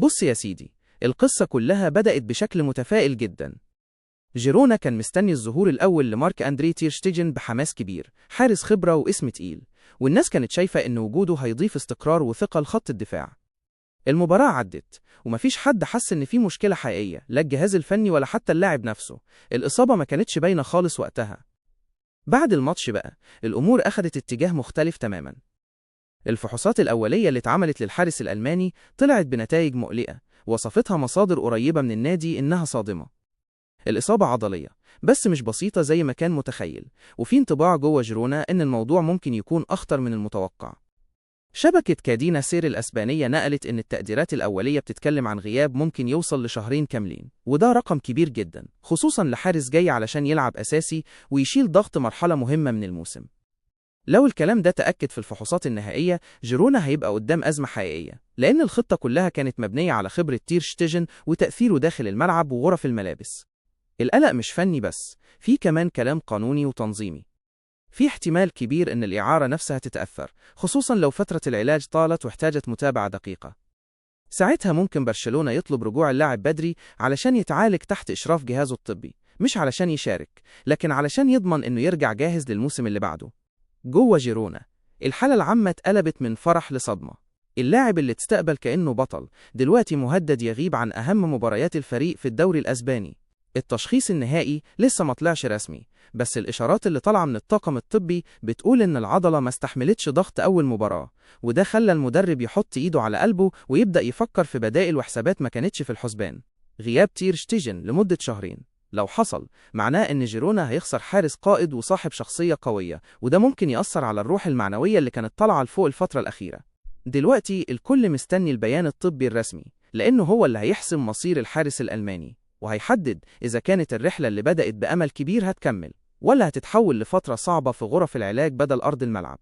بص يا سيدي، القصة كلها بدأت بشكل متفائل جدا. جيرونا كان مستني الظهور الأول لمارك أندري تير شتيجن بحماس كبير، حارس خبرة واسم تقيل، والناس كانت شايفة إن وجوده هيضيف استقرار وثقة لخط الدفاع. المباراة عدت ومفيش حد حس إن في مشكلة حقيقية، لا الجهاز الفني ولا حتى اللاعب نفسه. الإصابة ما كانتش باينة خالص وقتها. بعد الماتش بقى الأمور أخدت اتجاه مختلف تماما. الفحوصات الأولية اللي اتعملت للحارس الألماني طلعت بنتائج مقلقة، وصفتها مصادر قريبة من النادي إنها صادمة. الإصابة عضلية، بس مش بسيطة زي ما كان متخيل، وفي انطباع جوه جيرونا إن الموضوع ممكن يكون أخطر من المتوقع. شبكة كادينا سير الأسبانية نقلت إن التقديرات الأولية بتتكلم عن غياب ممكن يوصل لشهرين كاملين، وده رقم كبير جدا خصوصا لحارس جاي علشان يلعب أساسي ويشيل ضغط مرحلة مهمة من الموسم. لو الكلام ده تأكد في الفحوصات النهائية، جيرونا هيبقى قدام أزمة حقيقية، لأن الخطة كلها كانت مبنية على خبرة تير شتيجن وتأثيره داخل الملعب وغرف الملابس. القلق مش فني بس، في كمان كلام قانوني وتنظيمي. في احتمال كبير إن الإعارة نفسها تتأثر، خصوصاً لو فترة العلاج طالت واحتاجت متابعة دقيقة. ساعتها ممكن برشلونة يطلب رجوع اللاعب بدري علشان يتعالج تحت إشراف جهازه الطبي، مش علشان يشارك، لكن علشان يضمن إنه يرجع جاهز للموسم اللي بعده. جوه جيرونا الحالة العامة اتقلبت من فرح لصدمة. اللاعب اللي تستقبل كأنه بطل دلوقتي مهدد يغيب عن أهم مباريات الفريق في الدوري الأسباني. التشخيص النهائي لسه ما طلعش رسمي، بس الإشارات اللي طالعة من الطاقم الطبي بتقول إن العضلة ما استحملتش ضغط أول مباراة، وده خلى المدرب يحط إيده على قلبه ويبدأ يفكر في بدائل وحسابات ما كانتش في الحسبان. غياب تير شتيجن لمدة شهرين لو حصل معناه إن جيرونا هيخسر حارس قائد وصاحب شخصية قوية، وده ممكن يأثر على الروح المعنوية اللي كانت طالعة لفوق الفترة الأخيرة. دلوقتي الكل مستني البيان الطبي الرسمي، لأنه هو اللي هيحسم مصير الحارس الألماني، وهيحدد إذا كانت الرحلة اللي بدأت بأمل كبير هتكمل، ولا هتتحول لفترة صعبة في غرف العلاج بدل أرض الملعب.